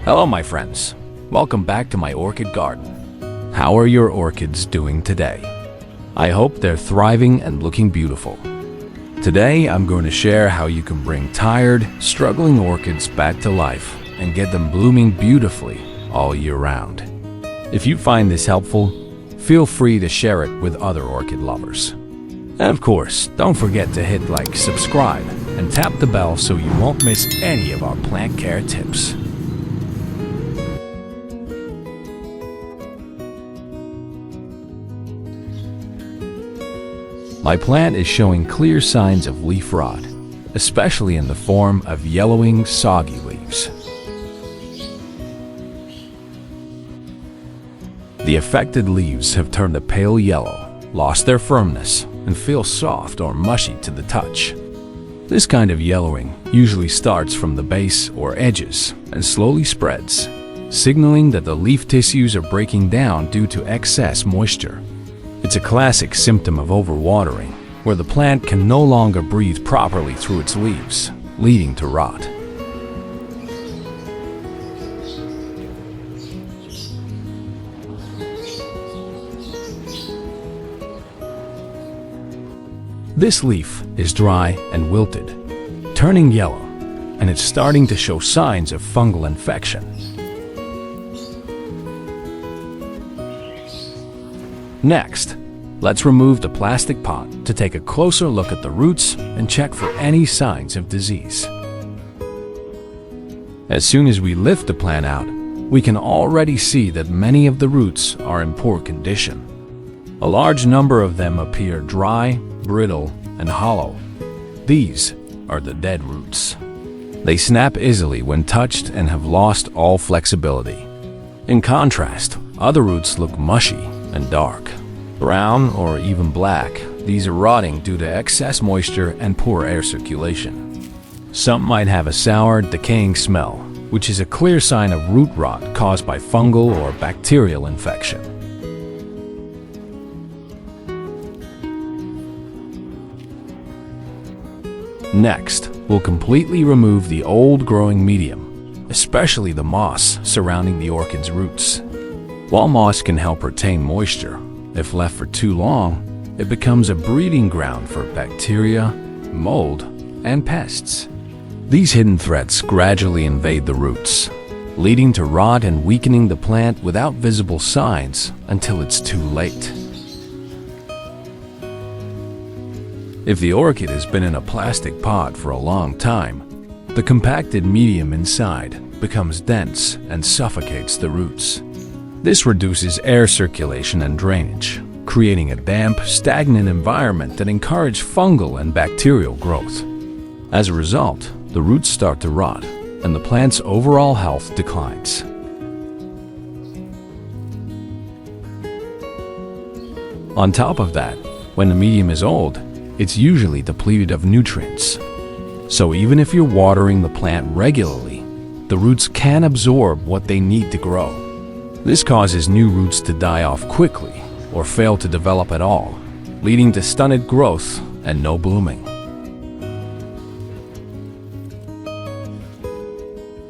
Hello my friends, welcome back to my orchid garden. How are your orchids doing today? I hope they're thriving and looking beautiful. Today I'm going to share how you can bring tired, struggling orchids back to life and get them blooming beautifully all year round. If you find this helpful, feel free to share it with other orchid lovers. And of course, don't forget to hit like, subscribe, and tap the bell so you won't miss any of our plant care tips. My plant is showing clear signs of leaf rot, especially in the form of yellowing, soggy leaves. The affected leaves have turned a pale yellow, lost their firmness, and feel soft or mushy to the touch. This kind of yellowing usually starts from the base or edges and slowly spreads, signaling that the leaf tissues are breaking down due to excess moisture. It's a classic symptom of overwatering, where the plant can no longer breathe properly through its leaves, leading to rot. This leaf is dry and wilted, turning yellow, and it's starting to show signs of fungal infection. Next, let's remove the plastic pot to take a closer look at the roots and check for any signs of disease. As soon as we lift the plant out, we can already see that many of the roots are in poor condition. A large number of them appear dry, brittle, and hollow. These are the dead roots. They snap easily when touched and have lost all flexibility. In contrast, other roots look mushy and dark. Brown or even black, these are rotting due to excess moisture and poor air circulation. Some might have a sour, decaying smell, which is a clear sign of root rot caused by fungal or bacterial infection. Next, we'll completely remove the old growing medium, especially the moss surrounding the orchid's roots. While moss can help retain moisture, if left for too long, it becomes a breeding ground for bacteria, mold, and pests. These hidden threats gradually invade the roots, leading to rot and weakening the plant without visible signs until it's too late. If the orchid has been in a plastic pot for a long time, the compacted medium inside becomes dense and suffocates the roots. This reduces air circulation and drainage, creating a damp, stagnant environment that encourages fungal and bacterial growth. As a result, the roots start to rot, and the plant's overall health declines. On top of that, when the medium is old, it's usually depleted of nutrients. So even if you're watering the plant regularly, the roots can't absorb what they need to grow. This causes new roots to die off quickly or fail to develop at all, leading to stunted growth and no blooming.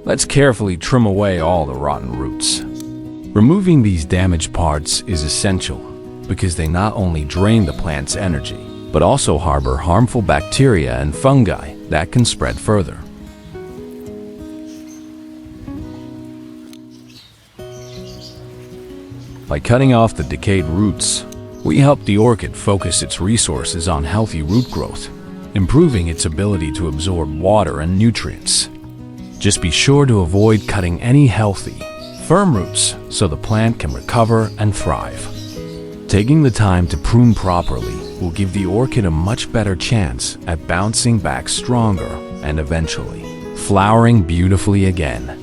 Let's carefully trim away all the rotten roots. Removing these damaged parts is essential because they not only drain the plant's energy, but also harbor harmful bacteria and fungi that can spread further. By cutting off the decayed roots, we help the orchid focus its resources on healthy root growth, improving its ability to absorb water and nutrients. Just be sure to avoid cutting any healthy, firm roots so the plant can recover and thrive. Taking the time to prune properly will give the orchid a much better chance at bouncing back stronger and eventually flowering beautifully again.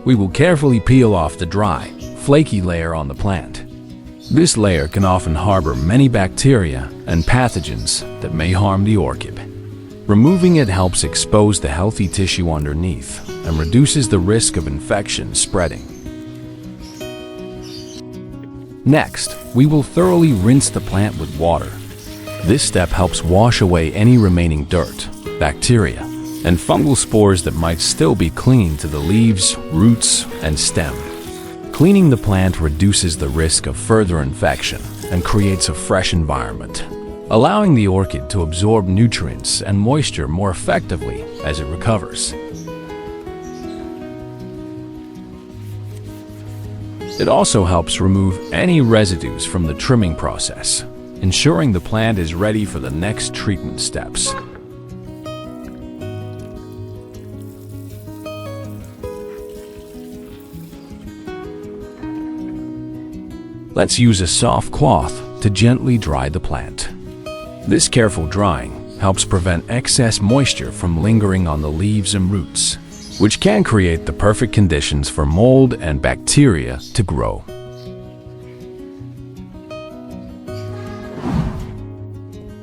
We will carefully peel off the dry, flaky layer on the plant. This layer can often harbor many bacteria and pathogens that may harm the orchid. Removing it helps expose the healthy tissue underneath and reduces the risk of infection spreading. Next, we will thoroughly rinse the plant with water. This step helps wash away any remaining dirt, bacteria, and fungal spores that might still be clinging to the leaves, roots, and stem. Cleaning the plant reduces the risk of further infection and creates a fresh environment, allowing the orchid to absorb nutrients and moisture more effectively as it recovers. It also helps remove any residues from the trimming process, ensuring the plant is ready for the next treatment steps. Let's use a soft cloth to gently dry the plant. This careful drying helps prevent excess moisture from lingering on the leaves and roots, which can create the perfect conditions for mold and bacteria to grow.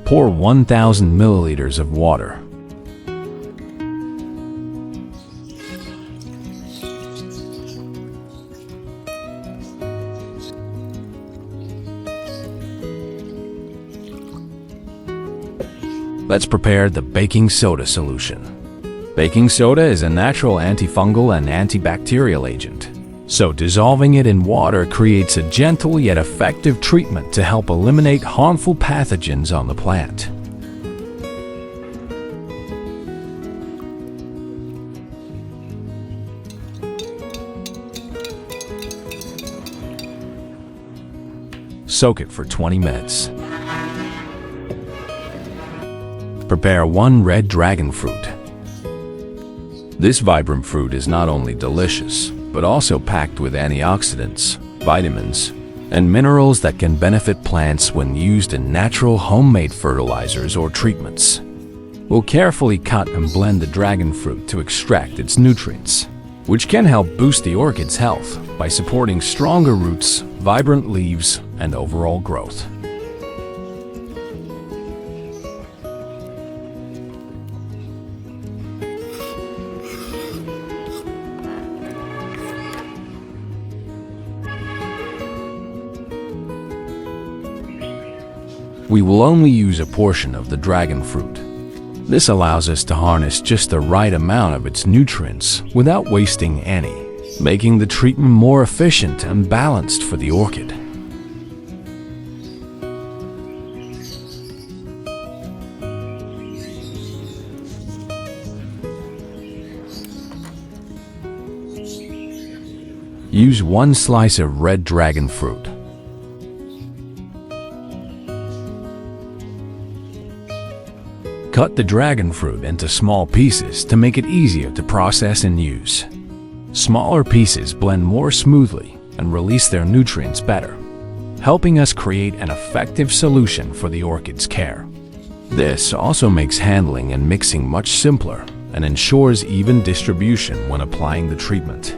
Pour 1,000 milliliters of water. Let's prepare the baking soda solution. Baking soda is a natural antifungal and antibacterial agent, so dissolving it in water creates a gentle yet effective treatment to help eliminate harmful pathogens on the plant. Soak it for 20 minutes. Prepare 1 red dragon fruit. This vibrant fruit is not only delicious, but also packed with antioxidants, vitamins, and minerals that can benefit plants when used in natural homemade fertilizers or treatments. We'll carefully cut and blend the dragon fruit to extract its nutrients, which can help boost the orchid's health by supporting stronger roots, vibrant leaves, and overall growth. We will only use a portion of the dragon fruit. This allows us to harness just the right amount of its nutrients without wasting any, making the treatment more efficient and balanced for the orchid. Use 1 slice of red dragon fruit. Cut the dragon fruit into small pieces to make it easier to process and use. Smaller pieces blend more smoothly and release their nutrients better, helping us create an effective solution for the orchid's care. This also makes handling and mixing much simpler and ensures even distribution when applying the treatment.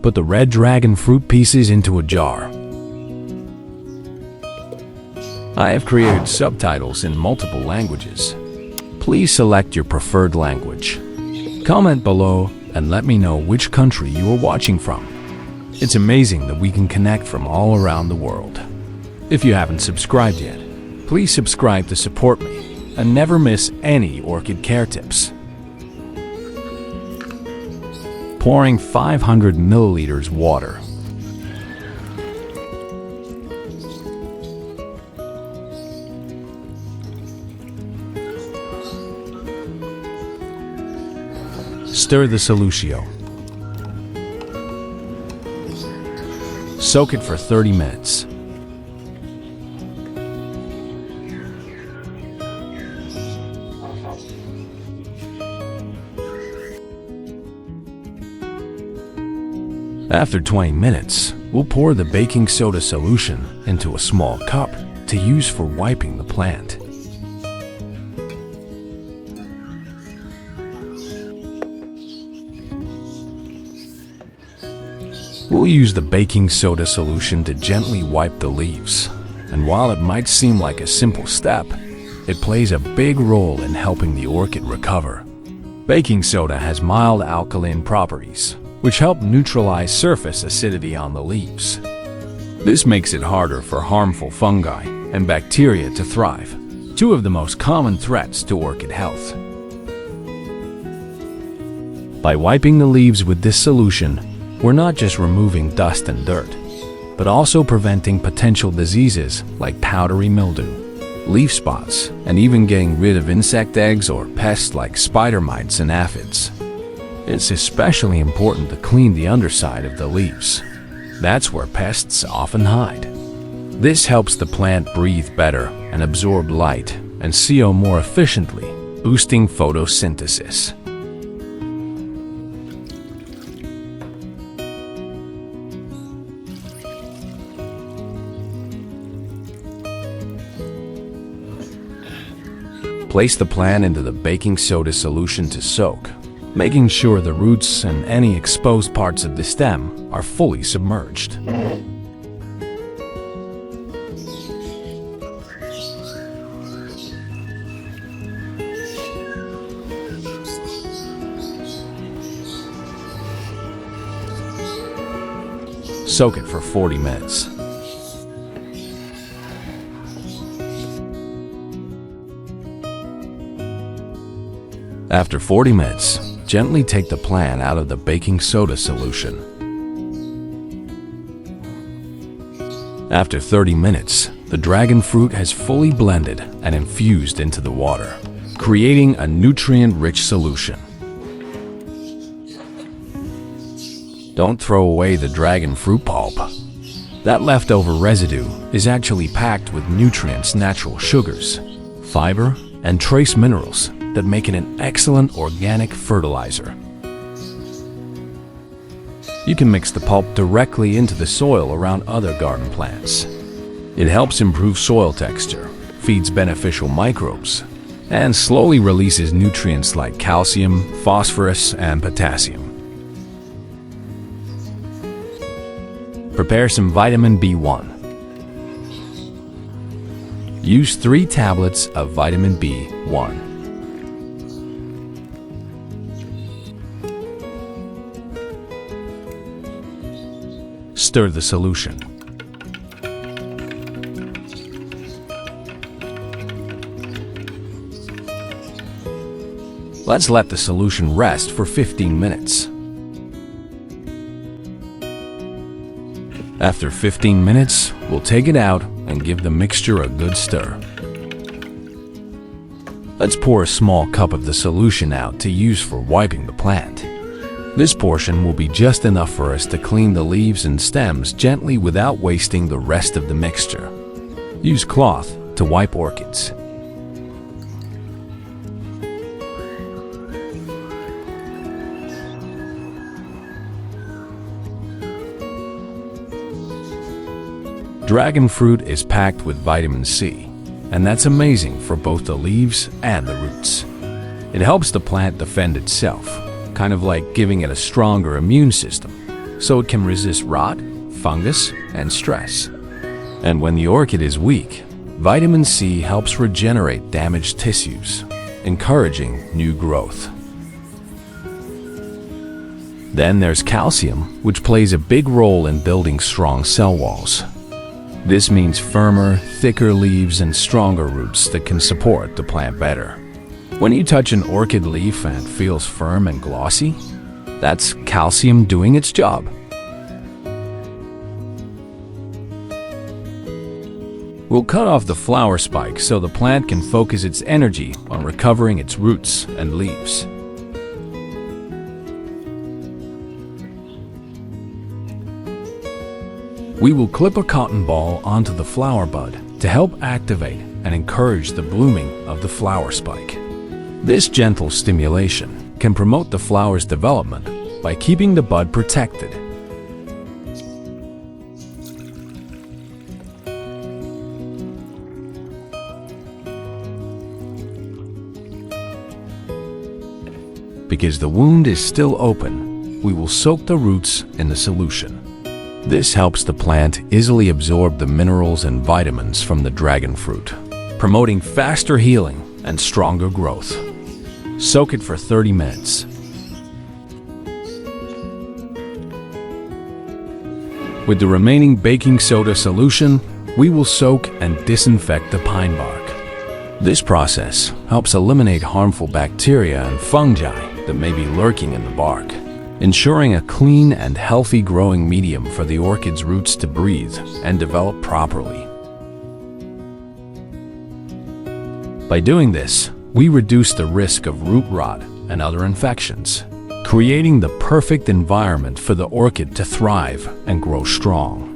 Put the red dragon fruit pieces into a jar. I have created subtitles in multiple languages. Please select your preferred language. Comment below and let me know which country you are watching from. It's amazing that we can connect from all around the world. If you haven't subscribed yet, please subscribe to support me and never miss any orchid care tips. Pouring 500 milliliters water. Stir the solution. Soak it for 30 minutes. After 20 minutes, we'll pour the baking soda solution into a small cup to use for wiping the plant. We'll use the baking soda solution to gently wipe the leaves. And while it might seem like a simple step, it plays a big role in helping the orchid recover. Baking soda has mild alkaline properties, which help neutralize surface acidity on the leaves. This makes it harder for harmful fungi and bacteria to thrive, two of the most common threats to orchid health. By wiping the leaves with this solution, we're not just removing dust and dirt, but also preventing potential diseases like powdery mildew, leaf spots, and even getting rid of insect eggs or pests like spider mites and aphids. It's especially important to clean the underside of the leaves. That's where pests often hide. This helps the plant breathe better and absorb light and CO more efficiently, boosting photosynthesis. Place the plant into the baking soda solution to soak, making sure the roots and any exposed parts of the stem are fully submerged. Soak it for 40 minutes. After 40 minutes, gently take the plant out of the baking soda solution. After 30 minutes, the dragon fruit has fully blended and infused into the water, creating a nutrient-rich solution. Don't throw away the dragon fruit pulp. That leftover residue is actually packed with nutrients, natural sugars, fiber, and trace minerals that make it an excellent organic fertilizer. You can mix the pulp directly into the soil around other garden plants. It helps improve soil texture, feeds beneficial microbes, and slowly releases nutrients like calcium, phosphorus, and potassium. Prepare some vitamin B1. Use 3 tablets of vitamin B1. Stir the solution. Let's let the solution rest for 15 minutes. After 15 minutes, we'll take it out and give the mixture a good stir. Let's pour a small cup of the solution out to use for wiping the plant. This portion will be just enough for us to clean the leaves and stems gently without wasting the rest of the mixture. Use cloth to wipe orchids. Dragon fruit is packed with vitamin C, and that's amazing for both the leaves and the roots. It helps the plant defend itself, kind of like giving it a stronger immune system, so it can resist rot, fungus, and stress. And when the orchid is weak, vitamin C helps regenerate damaged tissues, encouraging new growth. Then there's calcium, which plays a big role in building strong cell walls. This means firmer, thicker leaves and stronger roots that can support the plant better. When you touch an orchid leaf and it feels firm and glossy, that's calcium doing its job. We'll cut off the flower spike so the plant can focus its energy on recovering its roots and leaves. We will clip a cotton ball onto the flower bud to help activate and encourage the blooming of the flower spike. This gentle stimulation can promote the flower's development by keeping the bud protected. Because the wound is still open, we will soak the roots in the solution. This helps the plant easily absorb the minerals and vitamins from the dragon fruit, promoting faster healing and stronger growth. Soak it for 30 minutes. With the remaining baking soda solution, we will soak and disinfect the pine bark. This process helps eliminate harmful bacteria and fungi that may be lurking in the bark, ensuring a clean and healthy growing medium for the orchid's roots to breathe and develop properly. By doing this, we reduce the risk of root rot and other infections, creating the perfect environment for the orchid to thrive and grow strong.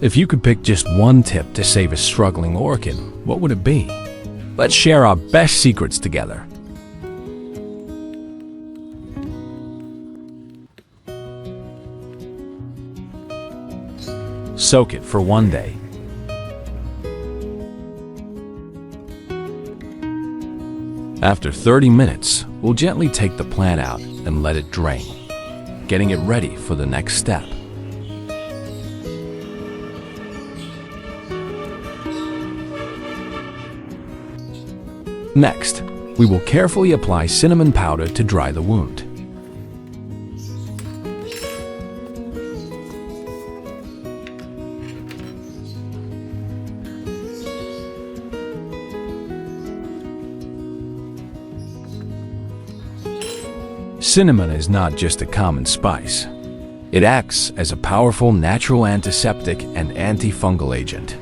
If you could pick just one tip to save a struggling orchid, what would it be? Let's share our best secrets together. Soak it for 1 day. After 30 minutes, we'll gently take the plant out and let it drain, getting it ready for the next step. Next, we will carefully apply cinnamon powder to dry the wound. Cinnamon is not just a common spice. It acts as a powerful natural antiseptic and antifungal agent.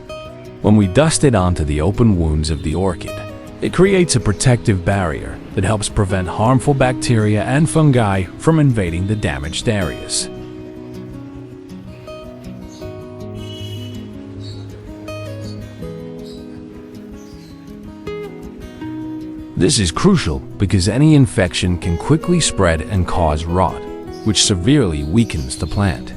When we dust it onto the open wounds of the orchid, it creates a protective barrier that helps prevent harmful bacteria and fungi from invading the damaged areas. This is crucial because any infection can quickly spread and cause rot, which severely weakens the plant.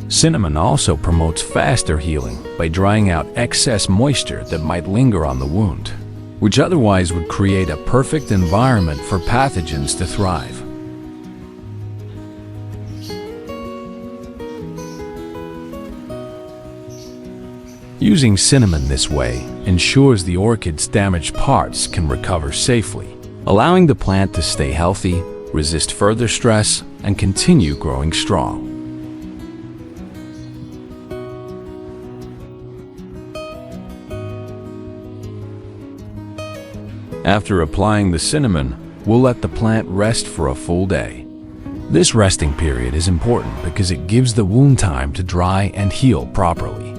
Cinnamon also promotes faster healing by drying out excess moisture that might linger on the wound, which otherwise would create a perfect environment for pathogens to thrive. Using cinnamon this way ensures the orchid's damaged parts can recover safely, allowing the plant to stay healthy, resist further stress, and continue growing strong. After applying the cinnamon, we'll let the plant rest for a full day. This resting period is important because it gives the wound time to dry and heal properly.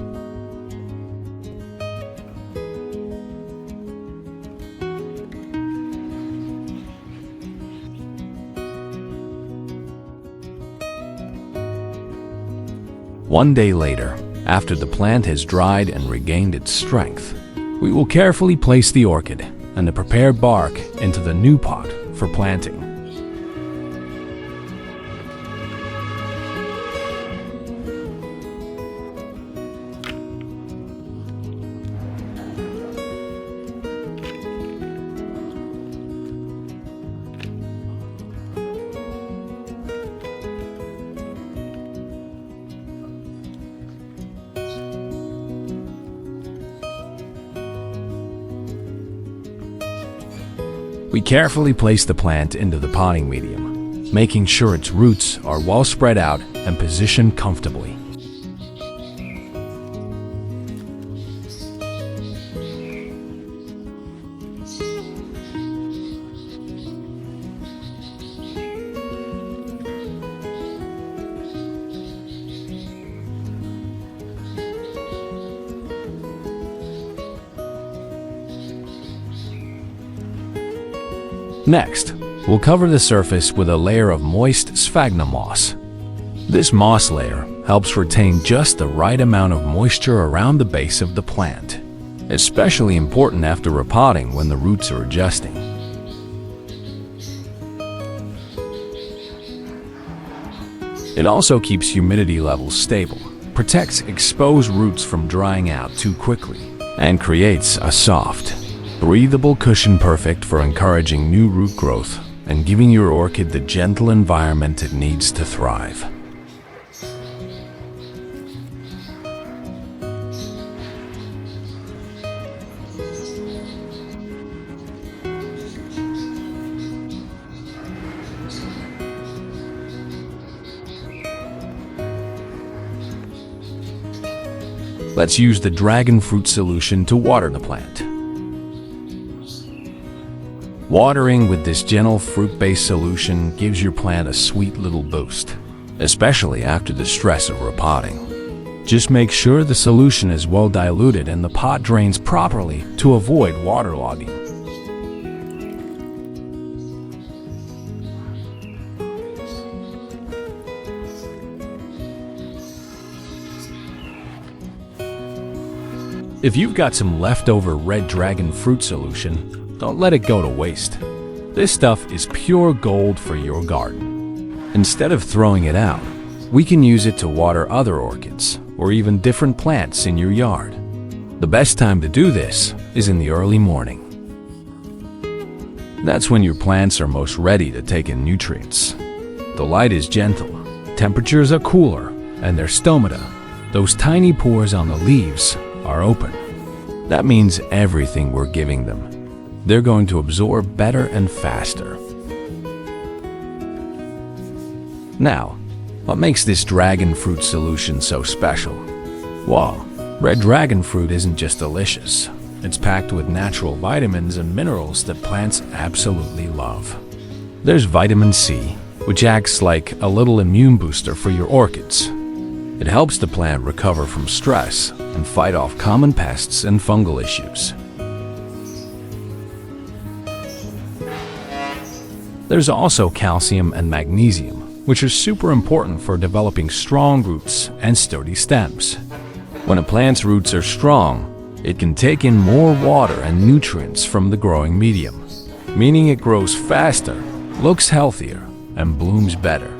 One day later, after the plant has dried and regained its strength, we will carefully place the orchid and the prepared bark into the new pot for planting. We carefully place the plant into the potting medium, making sure its roots are well spread out and positioned comfortably. Next, we'll cover the surface with a layer of moist sphagnum moss. This moss layer helps retain just the right amount of moisture around the base of the plant, especially important after repotting when the roots are adjusting. It also keeps humidity levels stable, protects exposed roots from drying out too quickly, and creates a soft, Breathable cushion perfect for encouraging new root growth and giving your orchid the gentle environment it needs to thrive. Let's use the dragon fruit solution to water the plant. Watering with this gentle fruit-based solution gives your plant a sweet little boost, especially after the stress of repotting. Just make sure the solution is well diluted and the pot drains properly to avoid waterlogging. If you've got some leftover red dragon fruit solution, don't let it go to waste. This stuff is pure gold for your garden. Instead of throwing it out, we can use it to water other orchids or even different plants in your yard. The best time to do this is in the early morning. That's when your plants are most ready to take in nutrients. The light is gentle, temperatures are cooler, and their stomata, those tiny pores on the leaves, are open. That means everything we're giving them, they're going to absorb better and faster. Now, what makes this dragon fruit solution so special? Well, red dragon fruit isn't just delicious. It's packed with natural vitamins and minerals that plants absolutely love. There's vitamin C, which acts like a little immune booster for your orchids. It helps the plant recover from stress and fight off common pests and fungal issues. There's also calcium and magnesium, which are super important for developing strong roots and sturdy stems. When a plant's roots are strong, it can take in more water and nutrients from the growing medium, meaning it grows faster, looks healthier, and blooms better.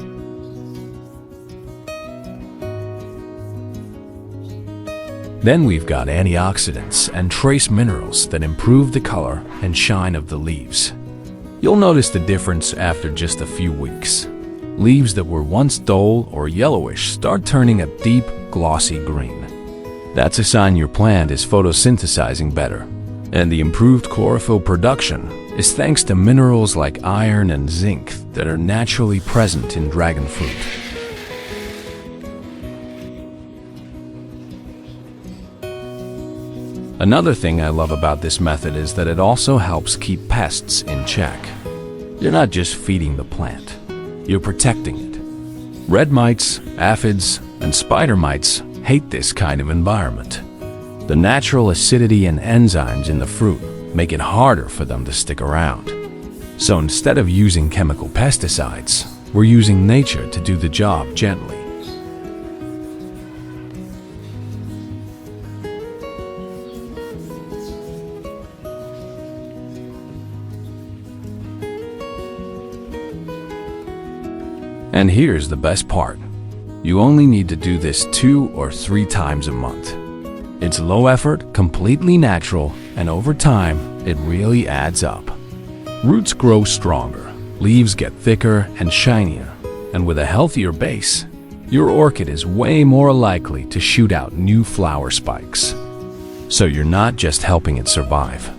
Then we've got antioxidants and trace minerals that improve the color and shine of the leaves. You'll notice the difference after just a few weeks. Leaves that were once dull or yellowish start turning a deep, glossy green. That's a sign your plant is photosynthesizing better. And the improved chlorophyll production is thanks to minerals like iron and zinc that are naturally present in dragon fruit. Another thing I love about this method is that it also helps keep pests in check. You're not just feeding the plant, you're protecting it. Red mites, aphids, and spider mites hate this kind of environment. The natural acidity and enzymes in the fruit make it harder for them to stick around. So instead of using chemical pesticides, we're using nature to do the job gently. And here's the best part. You only need to do this 2 or 3 times a month. It's low effort, completely natural, and over time, it really adds up. Roots grow stronger, leaves get thicker and shinier, and with a healthier base, your orchid is way more likely to shoot out new flower spikes. So you're not just helping it survive,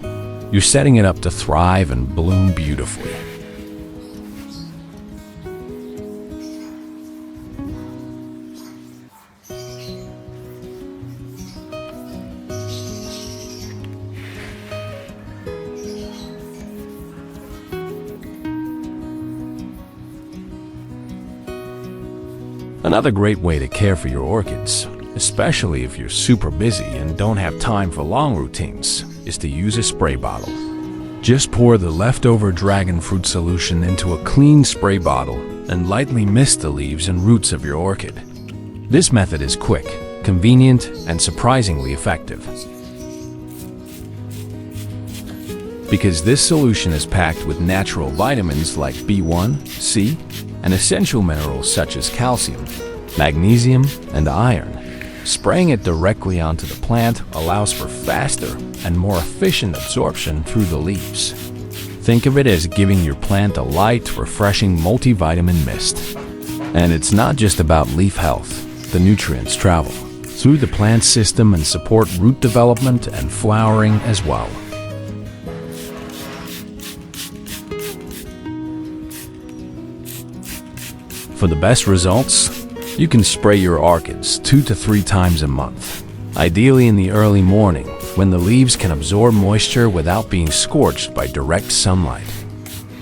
you're setting it up to thrive and bloom beautifully. Another great way to care for your orchids, especially if you're super busy and don't have time for long routines, is to use a spray bottle. Just pour the leftover dragon fruit solution into a clean spray bottle and lightly mist the leaves and roots of your orchid. This method is quick, convenient, and surprisingly effective. Because this solution is packed with natural vitamins like B1, C, and essential minerals such as calcium, magnesium, and iron, Spraying it directly onto the plant allows for faster and more efficient absorption through the leaves. Think of it as giving your plant a light, refreshing multivitamin mist. And it's not just about leaf health. The nutrients travel through the plant system and support root development and flowering as well. For the best results, you can spray your orchids 2 to 3 times a month, ideally in the early morning when the leaves can absorb moisture without being scorched by direct sunlight.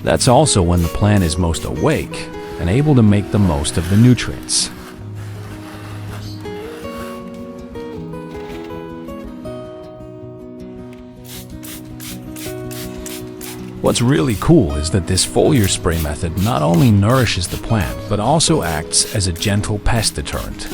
That's also when the plant is most awake and able to make the most of the nutrients. What's really cool is that this foliar spray method not only nourishes the plant, but also acts as a gentle pest deterrent.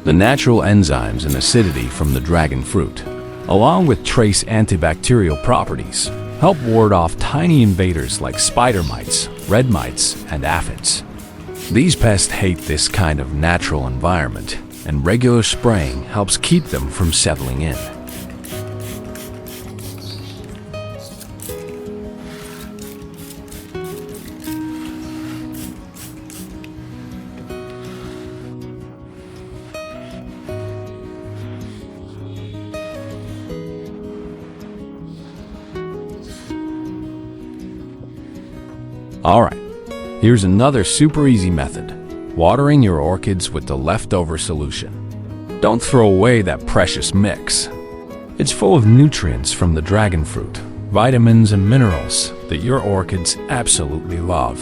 The natural enzymes and acidity from the dragon fruit, along with trace antibacterial properties, help ward off tiny invaders like spider mites, red mites, and aphids. These pests hate this kind of natural environment, and regular spraying helps keep them from settling in. Alright, here's another super easy method: watering your orchids with the leftover solution. Don't throw away that precious mix. It's full of nutrients from the dragon fruit, vitamins and minerals that your orchids absolutely love.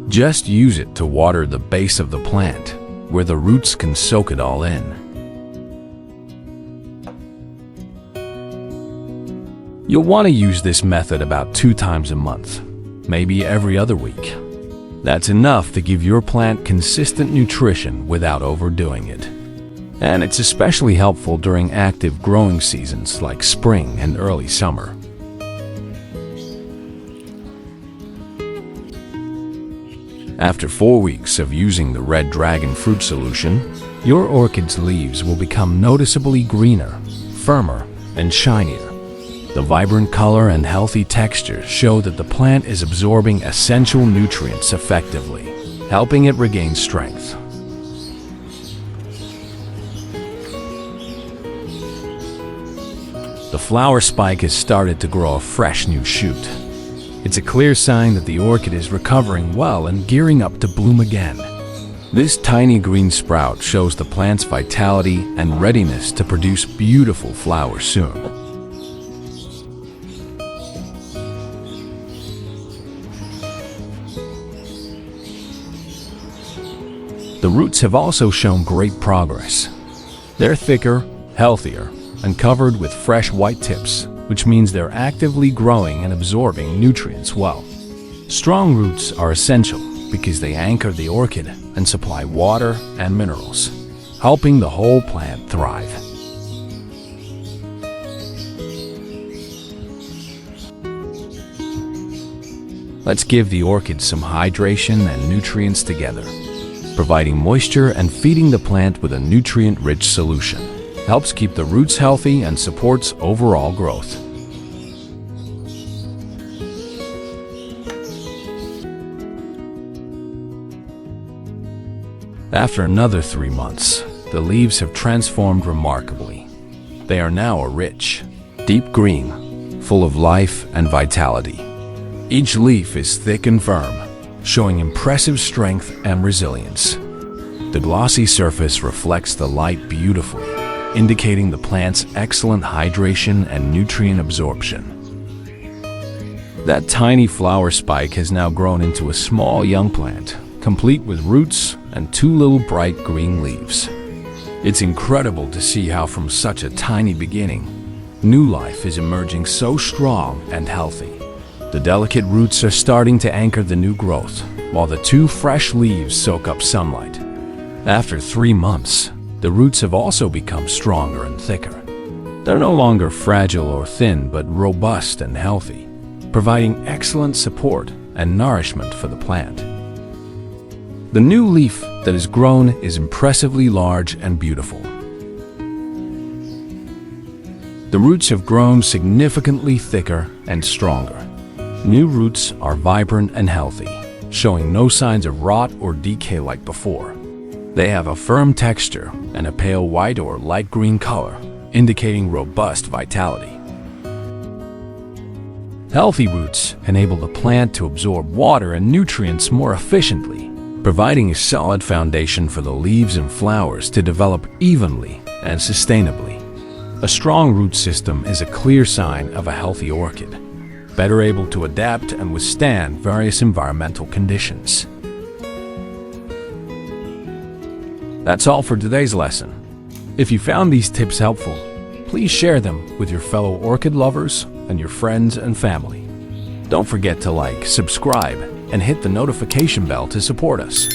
Just use it to water the base of the plant, where the roots can soak it all in. You'll want to use this method about 2 times a month. Maybe every other week. That's enough to give your plant consistent nutrition without overdoing it. And it's especially helpful during active growing seasons like spring and early summer. After 4 weeks of using the red dragon fruit solution, your orchid's leaves will become noticeably greener, firmer, and shinier. The vibrant color and healthy texture show that the plant is absorbing essential nutrients effectively, helping it regain strength. The flower spike has started to grow a fresh new shoot. It's a clear sign that the orchid is recovering well and gearing up to bloom again. This tiny green sprout shows the plant's vitality and readiness to produce beautiful flowers soon. The roots have also shown great progress. They're thicker, healthier, and covered with fresh white tips, which means they're actively growing and absorbing nutrients well. Strong roots are essential because they anchor the orchid and supply water and minerals, helping the whole plant thrive. Let's give the orchid some hydration and nutrients together. Providing moisture and feeding the plant with a nutrient-rich solution helps keep the roots healthy and supports overall growth. After another 3 months, the leaves have transformed remarkably. They are now a rich, deep green, full of life and vitality. Each leaf is thick and firm, showing impressive strength and resilience. The glossy surface reflects the light beautifully, indicating the plant's excellent hydration and nutrient absorption. That tiny flower spike has now grown into a small young plant, complete with roots and 2 little bright green leaves. It's incredible to see how from such a tiny beginning, new life is emerging so strong and healthy. The delicate roots are starting to anchor the new growth, while the 2 fresh leaves soak up sunlight. After 3 months, the roots have also become stronger and thicker. They're no longer fragile or thin, but robust and healthy, providing excellent support and nourishment for the plant. The new leaf that has grown is impressively large and beautiful. The roots have grown significantly thicker and stronger. New roots are vibrant and healthy, showing no signs of rot or decay like before. They have a firm texture and a pale white or light green color, indicating robust vitality. Healthy roots enable the plant to absorb water and nutrients more efficiently, providing a solid foundation for the leaves and flowers to develop evenly and sustainably. A strong root system is a clear sign of a healthy orchid, better able to adapt and withstand various environmental conditions. That's all for today's lesson. If you found these tips helpful, please share them with your fellow orchid lovers and your friends and family. Don't forget to like, subscribe, and hit the notification bell to support us.